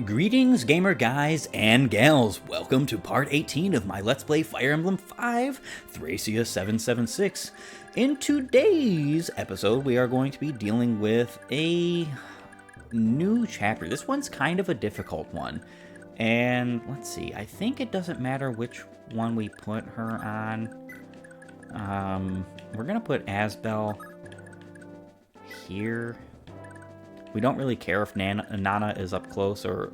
Greetings, gamer guys and gals. Welcome to part 18 of my Let's Play Fire Emblem 5, Thracia 776. In today's episode, we are going to be dealing with a new chapter. This one's kind of a difficult one. And let's see, I think it doesn't matter which one we put her on. We're going to put Asbel here. We don't really care if Nana is up close or,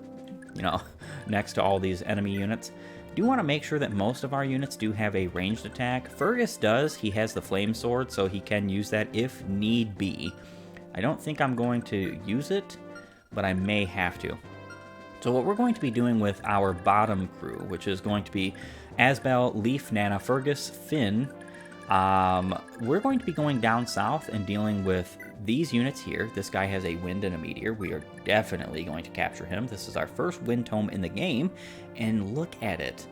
next to all these enemy units. Do want to make sure that most of our units do have a ranged attack. Fergus does. He has the flame sword, so he can use that if need be. I don't think I'm going to use it, but I may have to. So what we're going to be doing with our bottom crew, which is going to be Asbel, Leaf, Nana, Fergus, Finn, we're going to be going down south and dealing with these units here. This guy has a wind and a meteor. We are definitely going to capture him. This is our first wind tome in the game, and look at it.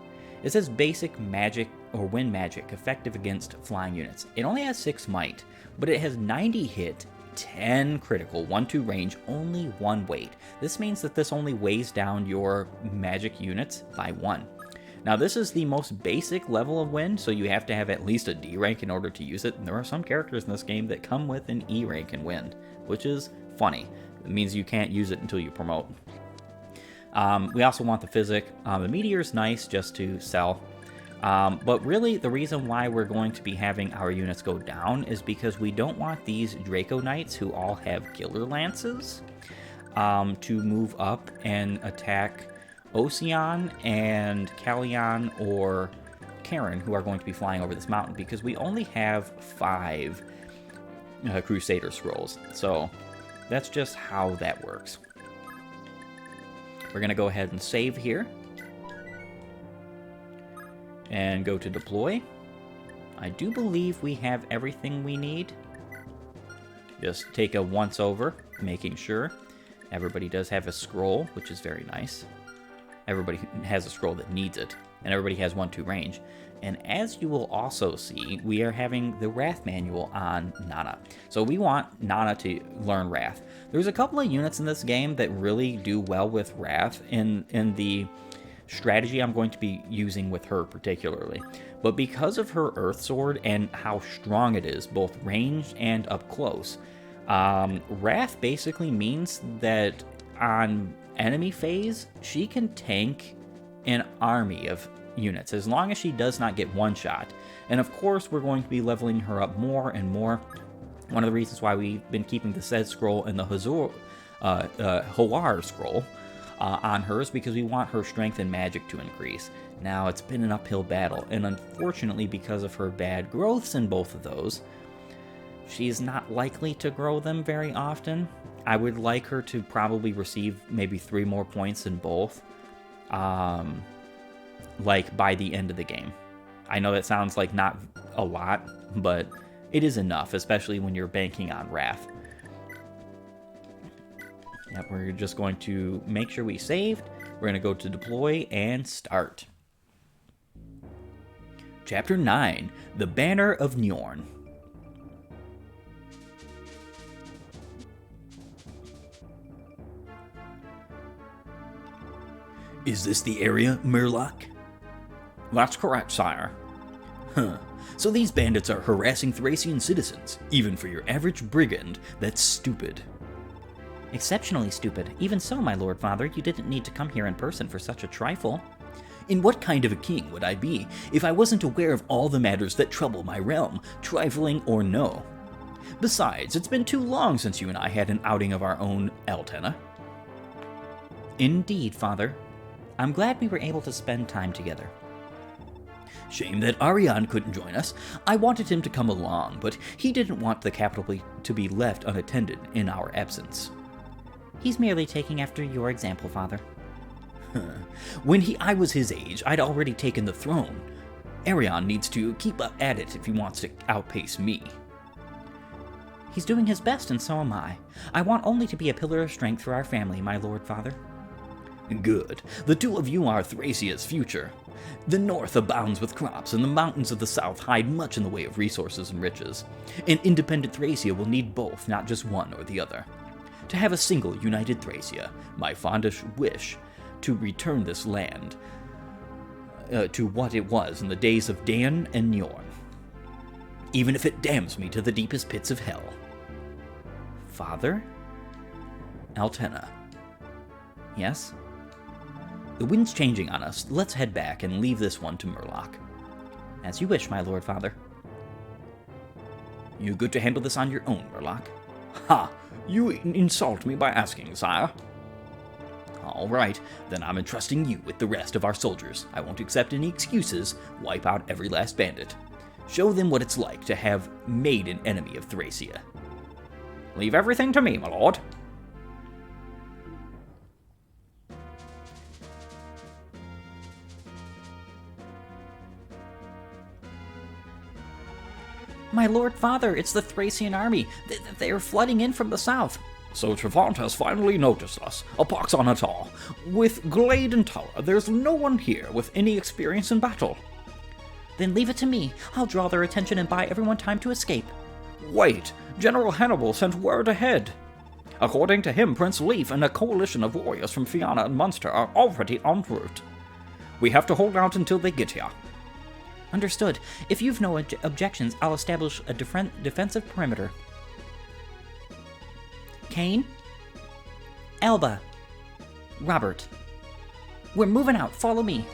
It says basic magic or wind magic, effective against flying units. It only has 6 might, but it has 90 hit, 10 critical, 1-2 range, only 1 weight. This means that this only weighs down your magic units by 1. Now, this is the most basic level of wind, so you have to have at least a D rank in order to use it. And there are some characters in this game that come with an E rank in wind, which is funny. It means you can't use it until you promote. We also want the physic. The meteor's nice just to sell. But really, the reason why we're going to be having our units go down is because we don't want these Draco Knights, who all have Killer Lances, to move up and attack Ocean and Callion or Karen, who are going to be flying over this mountain, because we only have 5 Crusader Scrolls. So that's just how that works. We're going to go ahead and save here. And go to deploy. I do believe we have everything we need. Just take a once over, making sure. Everybody does have a scroll, which is very nice. Everybody has a scroll that needs it, and everybody has 1-2 range. And as you will also see, we are having the Wrath manual on Nana. So we want Nana to learn Wrath. There's a couple of units in this game that really do well with Wrath in the strategy I'm going to be using with her particularly. But because of her Earth Sword and how strong it is, both ranged and up close, Wrath basically means that on enemy phase, she can tank an army of units as long as she does not get one shot. And of course, we're going to be leveling her up more and more. One of the reasons why we've been keeping the Sed scroll and the Hawar scroll on her is because we want her strength and magic to increase. Now, it's been an uphill battle, and unfortunately, because of her bad growths in both of those, she's not likely to grow them very often. I would like her to probably receive maybe 3 more points in both, like by the end of the game. I know that sounds like not a lot, but it is enough, especially when you're banking on Wrath. Yep, we're just going to make sure we saved. We're going to go to deploy and start. Chapter 9, The Banner of Njorn. Is this the area, Murloc? That's correct, sire. Huh. So these bandits are harassing Thracian citizens. Even for your average brigand, that's stupid. Exceptionally stupid. Even so, my lord father, you didn't need to come here in person for such a trifle. And what kind of a king would I be if I wasn't aware of all the matters that trouble my realm, trifling or no? Besides, it's been too long since you and I had an outing of our own, Altena. Indeed, father. I'm glad we were able to spend time together. Shame that Ariane couldn't join us. I wanted him to come along, but he didn't want the capital to be left unattended in our absence. He's merely taking after your example, father. When I was his age, I'd already taken the throne. Ariane needs to keep up at it if he wants to outpace me. He's doing his best, and so am I. I want only to be a pillar of strength for our family, my lord father. Good. The two of you are Thracia's future. The north abounds with crops, and the mountains of the south hide much in the way of resources and riches. An independent Thracia will need both, not just one or the other. To have a single united Thracia, my fondest wish to return this land to what it was in the days of Dan and Njorn, even if it damns me to the deepest pits of hell. Father? Altena. Yes? The wind's changing on us. Let's head back and leave this one to Murloc. As you wish, my lord father. You good to handle this on your own, Murloc? Ha! You insult me by asking, sire. All right, then I'm entrusting you with the rest of our soldiers. I won't accept any excuses. Wipe out every last bandit. Show them what it's like to have made an enemy of Thracia. Leave everything to me, my lord. My lord father, it's the Thracian army. They are flooding in from the south. So Trevant has finally noticed us. A pox on it all. With glade and tower, there's no one here with any experience in battle. Then leave it to me. I'll draw their attention and buy everyone time to escape. Wait, General Hannibal sent word ahead. According to him, Prince Leif and a coalition of warriors from Fianna and Munster are already en route. We have to hold out until they get here. Understood. If you've no objections, I'll establish a defensive perimeter. Kane? Alba? Robert? We're moving out. Follow me.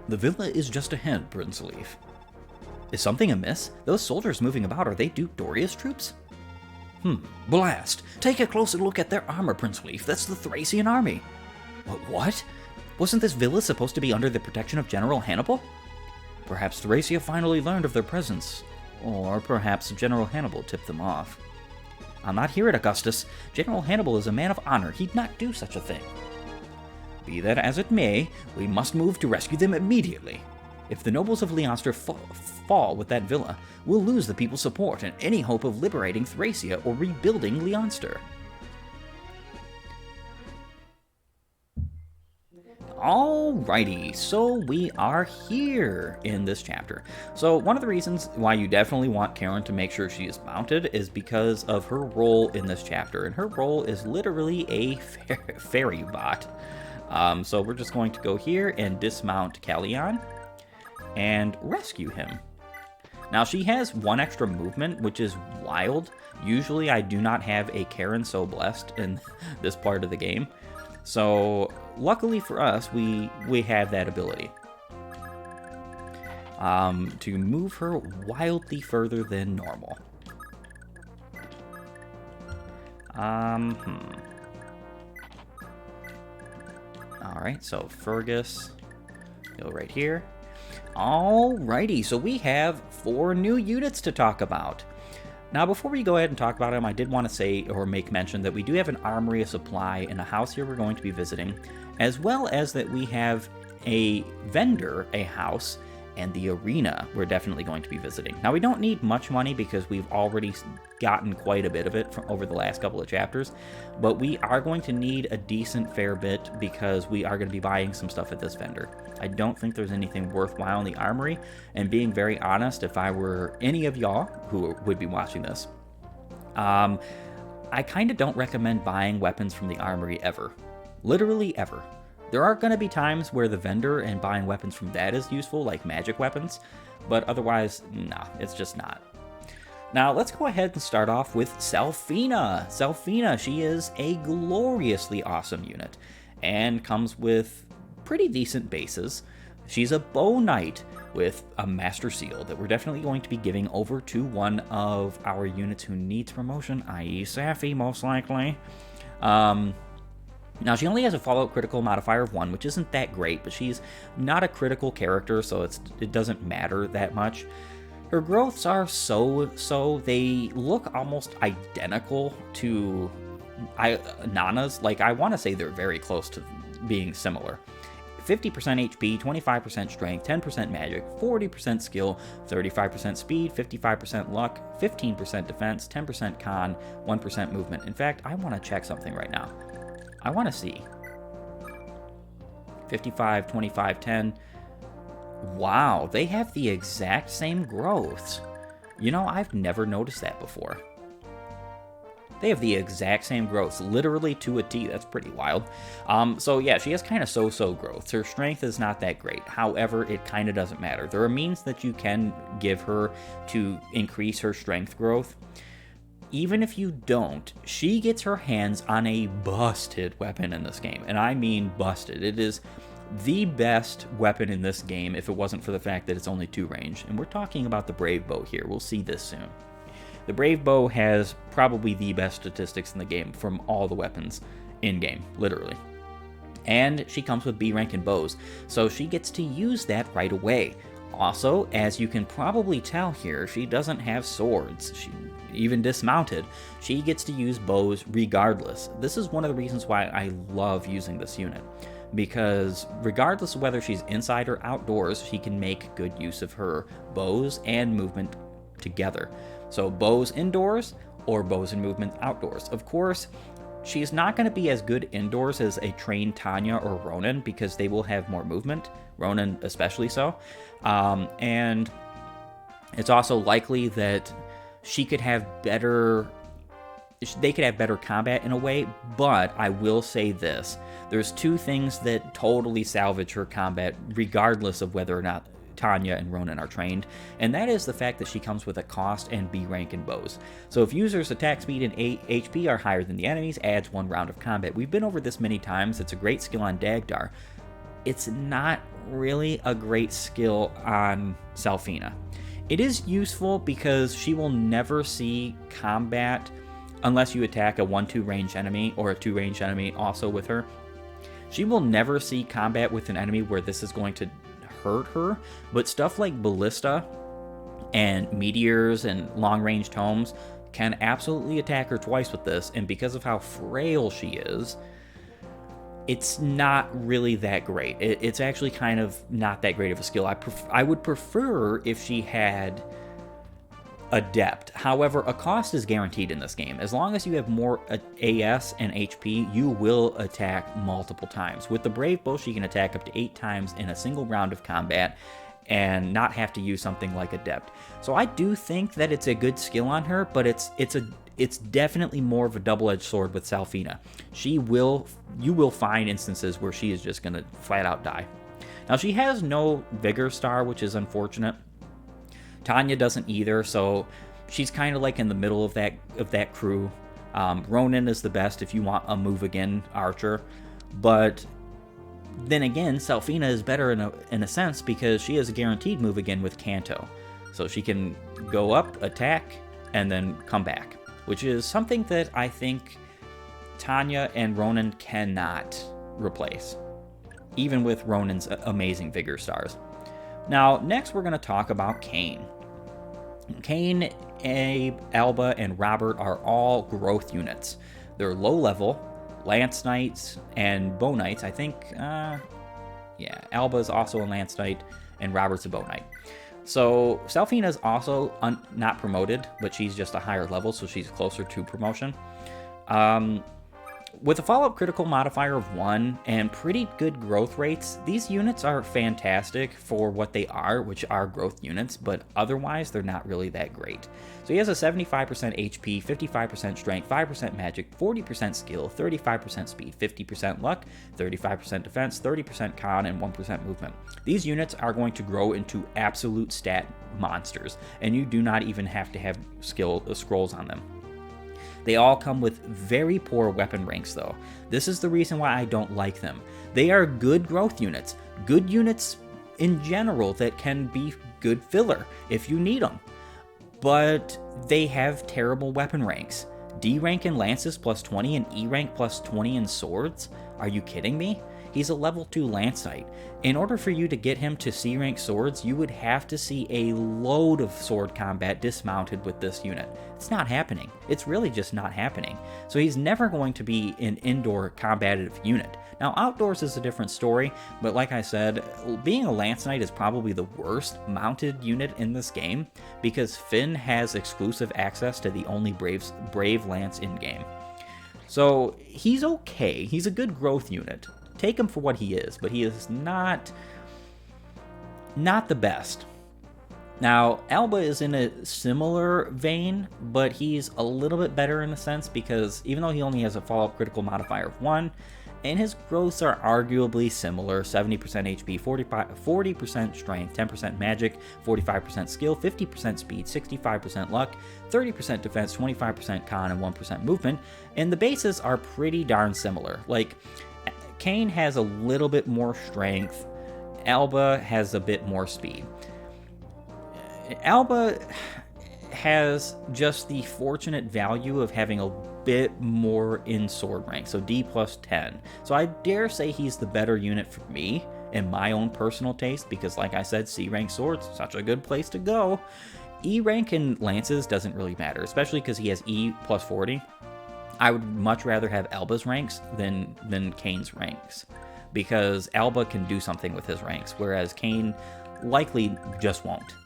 The villa is just ahead, Prince Leif. Is something amiss? Those soldiers moving about, are they Duke Doria's troops? Blast! Take a closer look at their armor, Prince Leif. That's the Thracian army. What? Wasn't this villa supposed to be under the protection of General Hannibal? Perhaps Thracia finally learned of their presence. Or perhaps General Hannibal tipped them off. I'm not here at Augustus. General Hannibal is a man of honor. He'd not do such a thing. Be that as it may, we must move to rescue them immediately. If the nobles of Leonster fall with that villa, we'll lose the people's support and any hope of liberating Thracia or rebuilding Leonster. Alrighty, so we are here in this chapter. So one of the reasons why you definitely want Karen to make sure she is mounted is because of her role in this chapter, and her role is literally a fairy bot. So we're just going to go here and dismount Callion and rescue him. Now she has one extra movement, which is wild. Usually I do not have a Karen so blessed in this part of the game. So luckily for us, we have that ability to move her wildly further than normal. Alright, so Fergus, go right here. Alrighty, so we have 4 new units to talk about. Now, before we go ahead and talk about them, I did want to say or make mention that we do have an armory of supply in a house here we're going to be visiting, as well as that we have a vendor, a house, and the arena we're definitely going to be visiting. Now, we don't need much money because we've already gotten quite a bit of it from over the last couple of chapters, but we are going to need a decent fair bit because we are going to be buying some stuff at this vendor. I don't think there's anything worthwhile in the armory, and being very honest, if I were any of y'all who would be watching this, I kind of don't recommend buying weapons from the armory ever. Literally ever. There are going to be times where the vendor and buying weapons from that is useful, like magic weapons, but otherwise, nah, it's just not. Now, let's go ahead and start off with Selphina. Selphina, she is a gloriously awesome unit, and comes with pretty decent bases. She's a bow knight with a master seal that we're definitely going to be giving over to one of our units who needs promotion, i.e. Safi, most likely. Now, she only has a Fallout critical modifier of 1, which isn't that great, but she's not a critical character, so it doesn't matter that much. Her growths are so. They look almost identical to Nana's. Like, I want to say they're very close to being similar. 50% HP, 25% strength, 10% magic, 40% skill, 35% speed, 55% luck, 15% defense, 10% con, 1% movement. In fact, I want to check something right now. I want to see. 55, 25, 10. Wow, they have the exact same growths. You know, I've never noticed that before. They have the exact same growths, literally to a T. That's pretty wild. So yeah, she has kind of so-so growths. Her strength is not that great. However, it kind of doesn't matter. There are means that you can give her to increase her strength growth. Even if you don't, she gets her hands on a busted weapon in this game. And I mean busted. It is the best weapon in this game if it wasn't for the fact that it's only 2 range. And we're talking about the Brave Bow here. We'll see this soon. The Brave Bow has probably the best statistics in the game from all the weapons in-game, literally. And she comes with B rank and bows, so she gets to use that right away. Also, as you can probably tell here, she doesn't have swords. Even dismounted, she gets to use bows regardless. This is one of the reasons why I love using this unit, because regardless of whether she's inside or outdoors, she can make good use of her bows and movement together. So bows indoors or bows and movement outdoors. Of course, she's not going to be as good indoors as a trained Tanya or Ronan because they will have more movement, Ronan especially so. And it's also likely that they could have better combat in a way, but I will say this. There's 2 things that totally salvage her combat regardless of whether or not Tanya and Ronan are trained, and that is the fact that she comes with a cost and B rank in bows. So if users' attack speed and HP are higher than the enemies, adds 1 round of combat. We've been over this many times. It's a great skill on Dagdar. It's not really a great skill on Selphina. It is useful because she will never see combat unless you attack a 1-2 range enemy or a 2 range enemy also with her. She will never see combat with an enemy where this is going to hurt her, but stuff like ballista and meteors and long-range tomes can absolutely attack her twice with this, and because of how frail she is, it's not really that great. It's actually kind of not that great of a skill. I would prefer if she had Adept. However, a cost is guaranteed in this game. As long as you have more AS and HP, you will attack multiple times. With the Brave Bow, she can attack up to 8 times in a single round of combat and not have to use something like Adept. So I do think that it's a good skill on her, but it's definitely more of a double-edged sword with Selphina. You will find instances where she is just going to flat out die. Now, she has no Vigor Star, which is unfortunate. Tanya doesn't either, so she's kind of like in the middle of that crew. Ronan is the best if you want a move again archer, but then again, Selphina is better in a sense because she has a guaranteed move again with Kanto, so she can go up, attack, and then come back, which is something that I think Tanya and Ronan cannot replace, even with Ronan's amazing Vigor Stars. Now, next we're going to talk about Kain. Kain, Abe, Alba, and Robert are all growth units. They're low level, Lance Knights, and Bow Knights. I think, Alba is also a Lance Knight, and Robert's a Bow Knight. So, Selphina is also not promoted, but she's just a higher level, so she's closer to promotion. With a follow-up critical modifier of 1 and pretty good growth rates, these units are fantastic for what they are, which are growth units, but otherwise they're not really that great. So he has a 75% HP, 55% strength, 5% magic, 40% skill, 35% speed, 50% luck, 35% defense, 30% con, and 1% movement. These units are going to grow into absolute stat monsters, and you do not even have to have scrolls on them. They all come with very poor weapon ranks though. This is the reason why I don't like them. They are good growth units, good units in general that can be good filler if you need them. But they have terrible weapon ranks. D rank in lances plus 20 and E rank plus 20 in swords? Are you kidding me? He's a level 2 Lance Knight. In order for you to get him to C rank swords, you would have to see a load of sword combat dismounted with this unit. It's not happening. It's really just not happening. So he's never going to be an indoor combative unit. Now outdoors is a different story, but like I said, being a Lance Knight is probably the worst mounted unit in this game because Finn has exclusive access to the only brave Lance in game. So he's okay. He's a good growth unit. Take him for what he is, but he is not not the best. Now, Alba is in a similar vein, but he's a little bit better in a sense because even though he only has a follow-up critical modifier of 1, and his growths are arguably similar, 70% HP, 40% strength, 10% magic, 45% skill, 50% speed, 65% luck, 30% defense, 25% con, and 1% movement, and the bases are pretty darn similar. Like, Kain has a little bit more strength, Alba has a bit more speed. Alba has just the fortunate value of having a bit more in sword rank, so D plus 10. So I dare say he's the better unit for me in my own personal taste, because like I said, C rank swords, such a good place to go. E rank and lances doesn't really matter, especially because he has E plus 40. I would much rather have Alba's ranks than Kain's ranks, because Alba can do something with his ranks, whereas Kain likely just won't.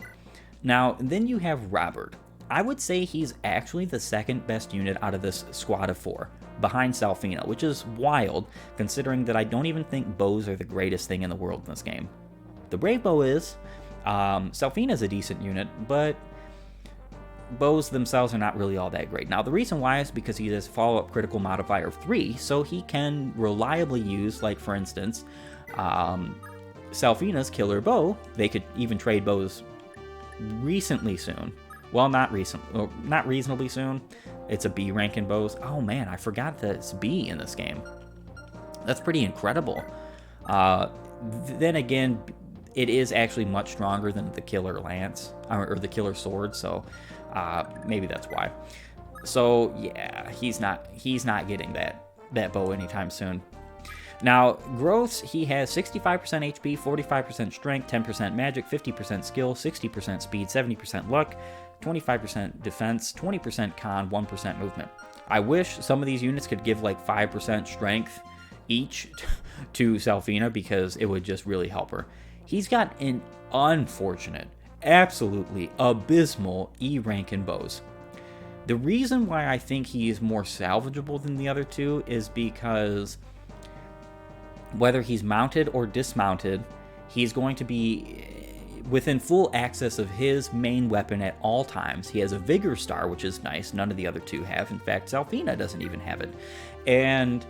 Now, then you have Robert. I would say he's actually the second best unit out of this squad of 4, behind Salfina, which is wild, considering that I don't even think bows are the greatest thing in the world in this game. The Brave Bow is. Salfina's a decent unit, but bows themselves are not really all that great. Now, the reason why is because he has follow-up critical modifier of 3, so he can reliably use, like, for instance, Salfina's Killer Bow. They could even trade bows recently soon. Well, not reasonably soon. It's a B rank in bows. Oh man, I forgot that it's B in this game. That's pretty incredible. Then again, it is actually much stronger than the Killer Lance, or the Killer Sword, so maybe that's why. So yeah, he's not getting that bow anytime soon. Now, growths, he has 65% HP, 45% strength, 10% magic, 50% skill, 60% speed, 70% luck, 25% defense, 20% con, 1% movement. I wish some of these units could give like 5% strength each to Salfina, because it would just really help her. He's got an unfortunate, absolutely abysmal E rank in bows. The reason why I think he is more salvageable than the other two is because whether he's mounted or dismounted, he's going to be within full access of his main weapon at all times. He has a Vigor Star, which is nice. None of the other two have. In fact, Salfina doesn't even have it. And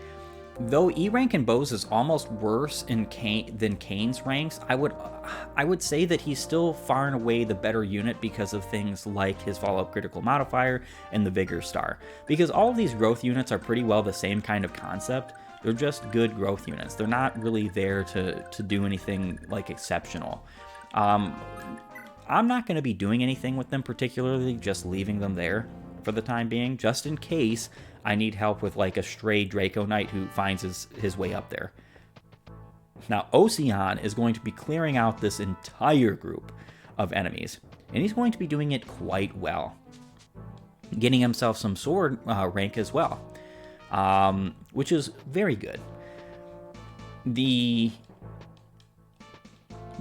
though E rank in bows is almost worse than Kain's ranks, I would say that he's still far and away the better unit because of things like his follow-up critical modifier and the Vigor Star. Because all of these growth units are pretty well the same kind of concept. They're just good growth units. They're not really there to do anything like exceptional. I'm not going to be doing anything with them particularly, just leaving them there for the time being, just in case I need help with like a stray Draco Knight who finds his way up there. Now, Ocean is going to be clearing out this entire group of enemies, and he's going to be doing it quite well, getting himself some sword rank as well. Which is very good. The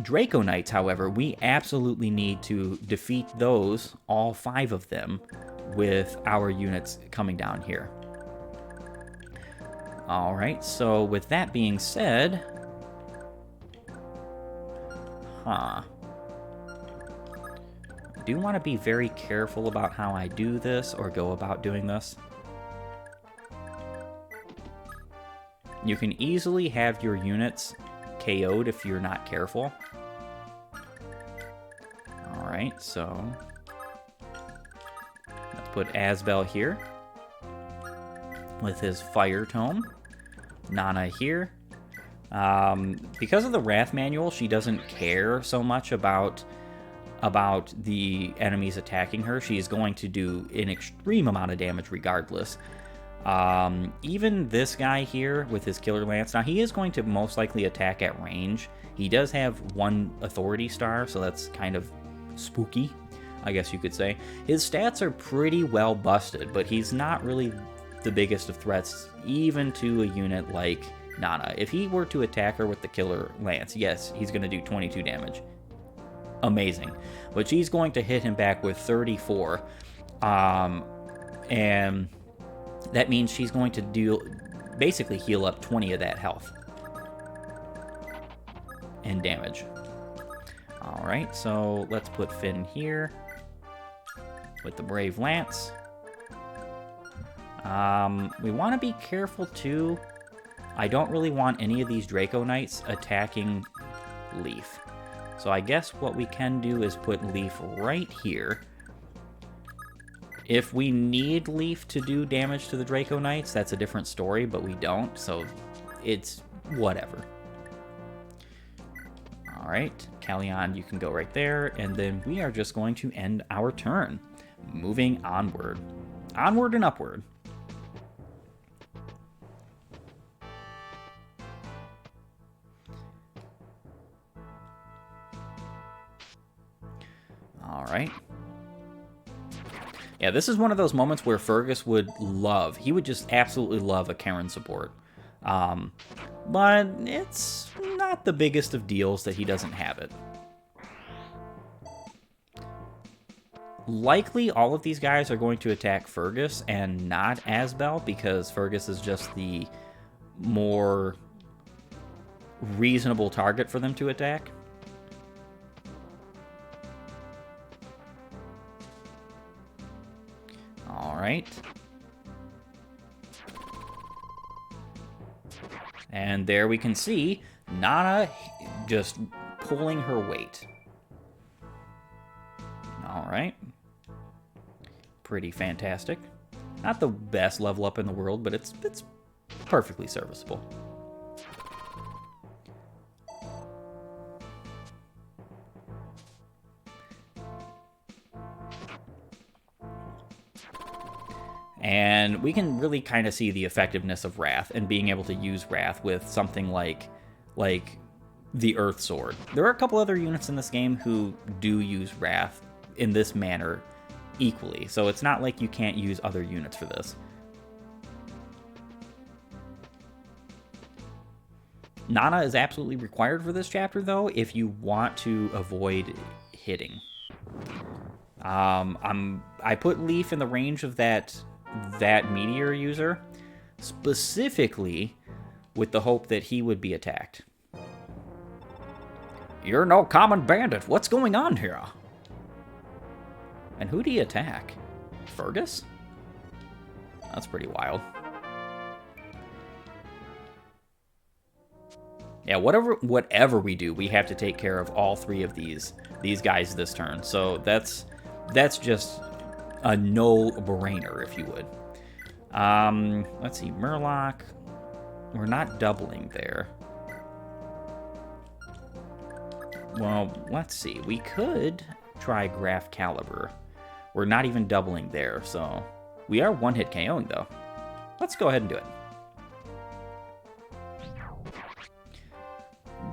Draco Knights, however, we absolutely need to defeat those, all 5 of them, with our units coming down here. Alright, so with that being said... I do want to be very careful about how I do this, or go about doing this. You can easily have your units KO'd if you're not careful. Alright, so let's put Asbel here with his Fire Tome. Nana here. Because of the Wrath Manual, she doesn't care so much about the enemies attacking her. She's going to do an extreme amount of damage regardless. Even this guy here with his Killer Lance, now he is going to most likely attack at range. He does have 1 Authority Star, so that's kind of spooky, I guess you could say. His stats are pretty well busted, but he's not really the biggest of threats, even to a unit like Nana. If he were to attack her with the Killer Lance, yes, he's going to do 22 damage. Amazing. But she's going to hit him back with 34. And that means she's going to basically heal up 20 of that health and damage. Alright, so let's put Finn here with the Brave Lance. We want to be careful too. I don't really want any of these Draco Knights attacking Leaf. So I guess what we can do is put Leaf right here. If we need Leaf to do damage to the Draco Knights, that's a different story, but we don't, so it's whatever. Alright, Callion, you can go right there, and then we are just going to end our turn. Moving onward. Onward and upward. Alright. Yeah, this is one of those moments where Fergus would love, he would just absolutely love a Karen support. But it's not the biggest of deals that he doesn't have it. Likely all of these guys are going to attack Fergus and not Asbel, because Fergus is just the more reasonable target for them to attack. Alright. And there we can see Nana just pulling her weight. Alright. Pretty fantastic. Not the best level up in the world, but it's perfectly serviceable. And we can really kind of see the effectiveness of Wrath and being able to use Wrath with something like the Earth Sword. There are a couple other units in this game who do use Wrath in this manner equally, so it's not like you can't use other units for this. Nana is absolutely required for this chapter, though, if you want to avoid hitting. I put Leaf in the range of that meteor user, specifically with the hope that he would be attacked. You're no common bandit. What's going on here? And who'd he attack? Fergus? That's pretty wild. Yeah, whatever we do, we have to take care of all three of these guys this turn. So that's just a no-brainer, if you would. Let's see, Murloc. We're not doubling there. Well, let's see. We could try Graph Caliber. We're not even doubling there, so we are one-hit KOing, though. Let's go ahead and do it.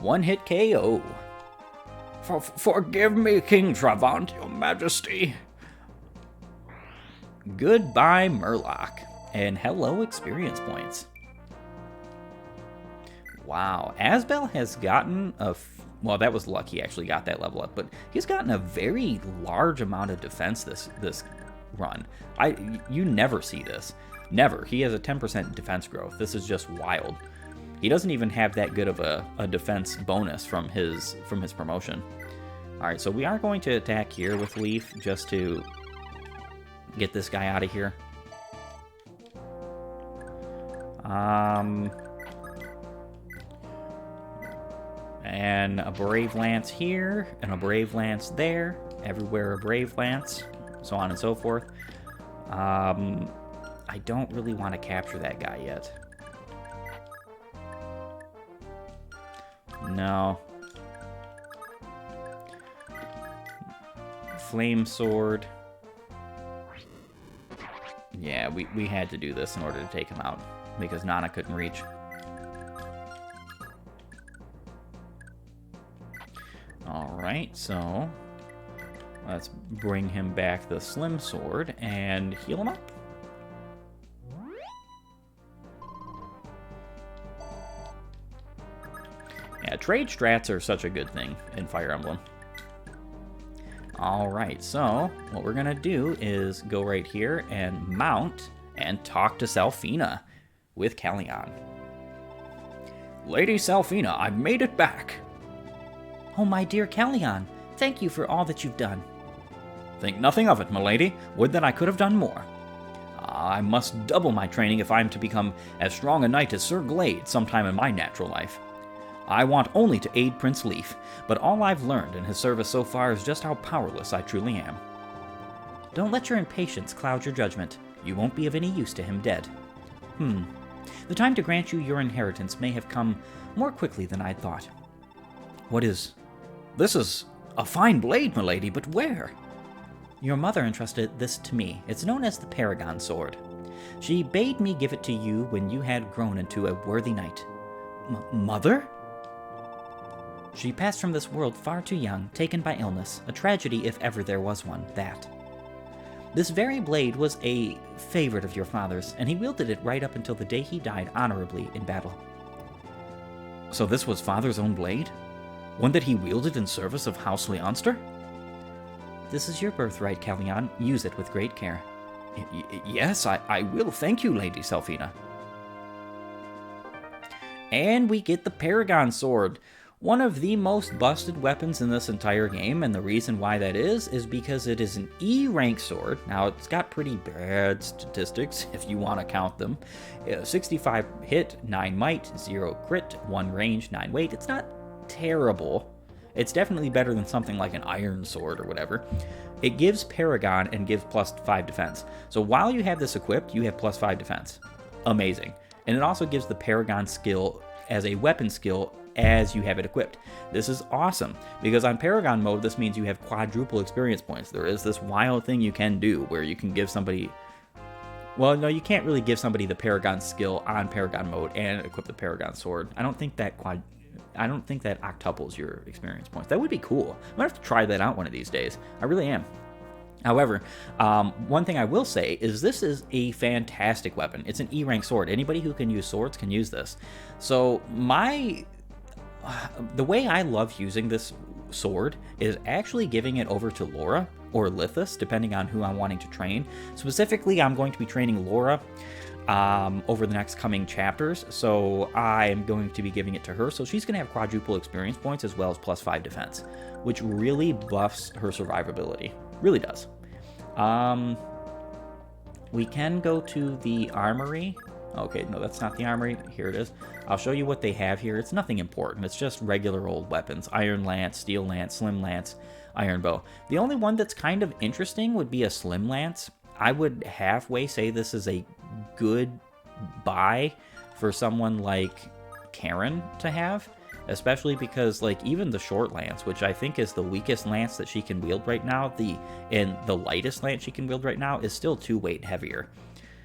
One-hit KO. Forgive me, King Travant, your majesty. Goodbye, Murloc. And hello, experience points. Wow, Asbel has gotten well, that was luck he actually got that level up, but he's gotten a very large amount of defense this run. You never see this. Never. He has a 10% defense growth. This is just wild. He doesn't even have that good of a defense bonus from his promotion. Alright, so we are going to attack here with Leaf just to get this guy out of here. And a Brave Lance here, and a Brave Lance there. Everywhere a Brave Lance, so on and so forth. I don't really want to capture that guy yet. No. Flame Sword. Yeah, we had to do this in order to take him out, because Nana couldn't reach. Alright, so let's bring him back the Slim Sword and heal him up. Yeah, trade strats are such a good thing in Fire Emblem. Alright, so what we're going to do is go right here and mount and talk to Selphina with Callion. Lady Selphina, I've made it back. Oh, my dear Callion, Thank you for all that you've done. Think nothing of it, milady. Would that I could have done more. I must double my training if I am to become as strong a knight as Sir Glade sometime in my natural life. I want only to aid Prince Leaf, but all I've learned in his service so far is just how powerless I truly am. Don't let your impatience cloud your judgment. You won't be of any use to him dead. The time to grant you your inheritance may have come more quickly than I'd thought. What is... This is a fine blade, milady, but where? Your mother entrusted this to me. It's known as the Paragon Sword. She bade me give it to you when you had grown into a worthy knight. Mother? She passed from this world far too young, taken by illness, a tragedy if ever there was one, that. This very blade was a favorite of your father's, and he wielded it right up until the day he died honorably in battle. So this was father's own blade? One that he wielded in service of House Leonster? This is your birthright, Callion. Use it with great care. Yes, I will. Thank you, Lady Selphina. And we get the Paragon Sword. One of the most busted weapons in this entire game, and the reason why that is because it is an E rank sword. Now, it's got pretty bad statistics, if you want to count them. 65 hit, 9 might, 0 crit, 1 range, 9 weight. It's not terrible. It's definitely better than something like an iron sword or whatever. It gives Paragon and gives plus 5 defense. So while you have this equipped, you have plus 5 defense. Amazing. And it also gives the Paragon skill as a weapon skill as you have it equipped. This is awesome, because on Paragon mode, this means you have quadruple experience points. There is this wild thing you can do where you can give somebody... Well, no, you can't really give somebody the Paragon skill on Paragon mode and equip the Paragon sword. I don't think that octuples your experience points. That would be cool. I'm gonna have to try that out one of these days. I really am. However, one thing I will say is this is a fantastic weapon. It's an E rank sword. Anybody who can use swords can use this. So the way I love using this sword is actually giving it over to Laura or Lithus, depending on who I'm wanting to train. Specifically, I'm going to be training Laura over the next coming chapters, so I'm going to be giving it to her. So she's going to have quadruple experience points as well as plus 5 defense, which really buffs her survivability. Really does. We can go to the armory. Okay, no, that's not the armory. Here it is. I'll show you what they have here. It's nothing important. It's just regular old weapons. Iron lance, steel lance, slim lance, iron bow. The only one that's kind of interesting would be a slim lance. I would halfway say this is a good buy for someone like Karen to have, especially because, like, even the short lance, which I think is the weakest lance that she can wield right now, and the lightest lance she can wield right now, is still 2 weight heavier.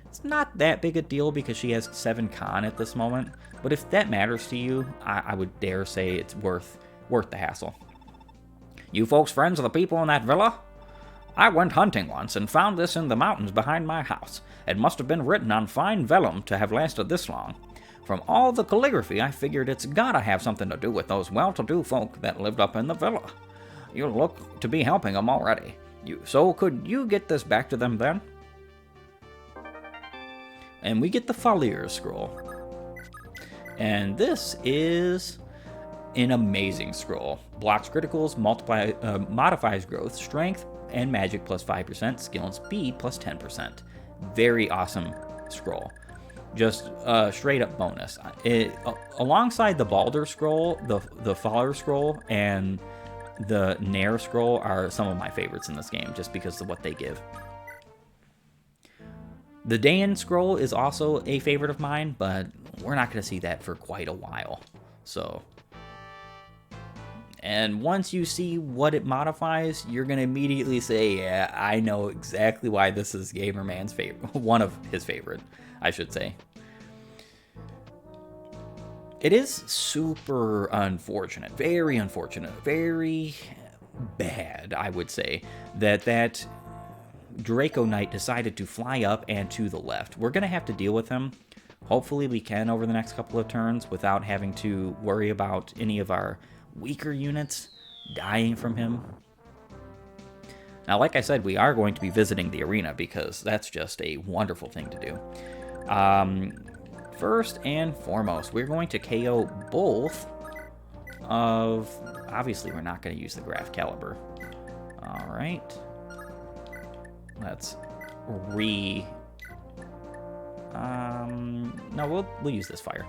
It's not that big a deal because she has 7 con at this moment, but if that matters to you, I would dare say it's worth the hassle. You folks friends of the people in that villa? I went hunting once and found this in the mountains behind my house. It must have been written on fine vellum to have lasted this long. From all the calligraphy, I figured it's gotta have something to do with those well-to-do folk that lived up in the villa. You look to be helping them already. So could you get this back to them then? And we get the Folier scroll. And this is an amazing scroll. Blocks criticals, modifies growth, strength, and magic plus 5%, skill and speed plus 10%. Very awesome scroll. Just straight up bonus. Alongside the Balder scroll, the Faller scroll, and the Nair scroll are some of my favorites in this game, just because of what they give. The Dayan scroll is also a favorite of mine, but we're not going to see that for quite a while. So, and once you see what it modifies, you're going to immediately say, yeah, I know exactly why this is Gamerman's favorite, one of his favorite, I should say. It is super unfortunate, very bad, I would say, that Draco Knight decided to fly up and to the left. We're going to have to deal with him. Hopefully we can over the next couple of turns without having to worry about any of our weaker units dying from him. Now, like I said, we are going to be visiting the arena because that's just a wonderful thing to do. First and foremost, we're going to KO both of... Obviously, we're not going to use the graph caliber. All right. Let's no, we'll use this fire.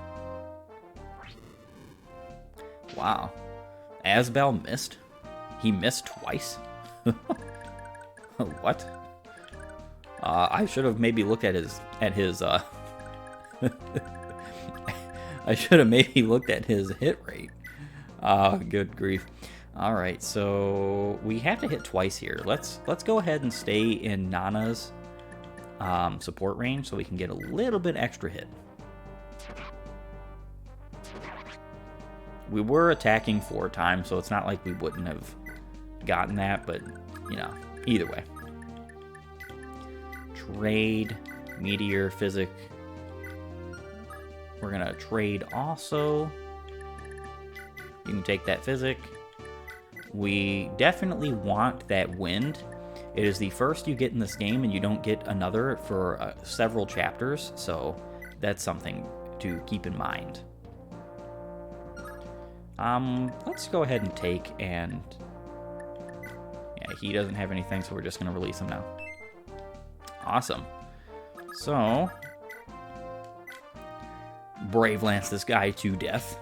Wow. Asbel missed? He missed twice? What? I should have maybe looked at his I should have maybe looked at his hit rate. Good grief. All right, so we have to hit twice here. Let's go ahead and stay in Nana's support range so we can get a little bit extra hit. We were attacking 4 times, so it's not like we wouldn't have gotten that, but, you know, either way. Trade, meteor, physic. We're going to trade also. You can take that physic. We definitely want that wind. It is the first you get in this game, and you don't get another for several chapters, so that's something to keep in mind. Let's go ahead and take and... Yeah, he doesn't have anything, so we're just going to release him now. Awesome. So... Brave Lance this guy to death.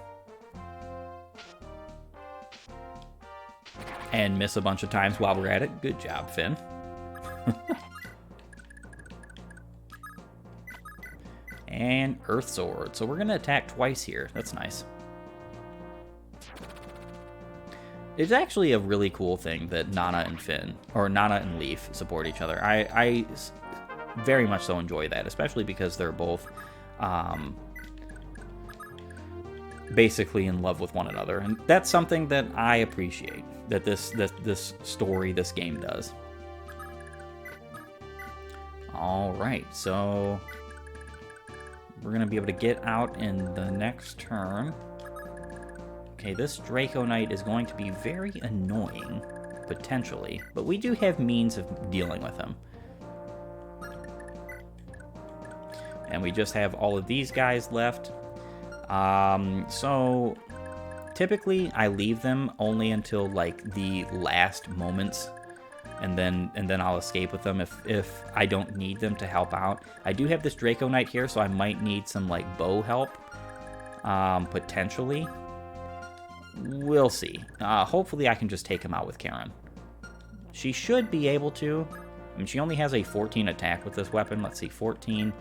And miss a bunch of times while we're at it. Good job, Finn. And Earth Sword. So we're going to attack twice here. That's nice. It's actually a really cool thing that Nana and Finn, or Nana and Leaf, support each other. I very much so enjoy that, especially because they're both basically in love with one another. And that's something that I appreciate, that this story, this game does. Alright, so we're going to be able to get out in the next turn. Okay, this Draco Knight is going to be very annoying, potentially, but we do have means of dealing with him. And we just have all of these guys left. So typically I leave them only until like the last moments, and then I'll escape with them if I don't need them to help out. I do have this Draco Knight here, so I might need some like bow help, potentially. We'll see. Hopefully I can just take him out with Karen. She should be able to. I mean, she only has a 14 attack with this weapon. Let's see, 14.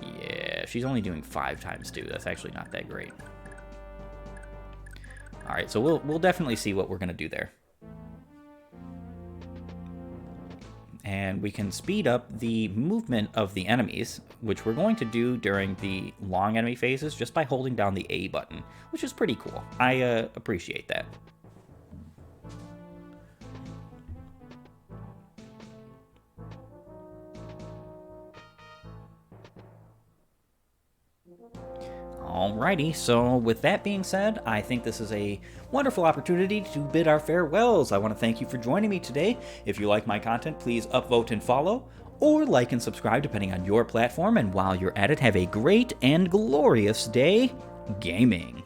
Yeah, she's only doing 5 times 2. That's actually not that great. All right, so we'll definitely see what we're going to do there. And we can speed up the movement of the enemies, which we're going to do during the long enemy phases just by holding down the A button, which is pretty cool. I appreciate that. Alrighty, so with that being said, I think this is a wonderful opportunity to bid our farewells. I want to thank you for joining me today. If you like my content, please upvote and follow, or like and subscribe depending on your platform, and while you're at it, have a great and glorious day gaming.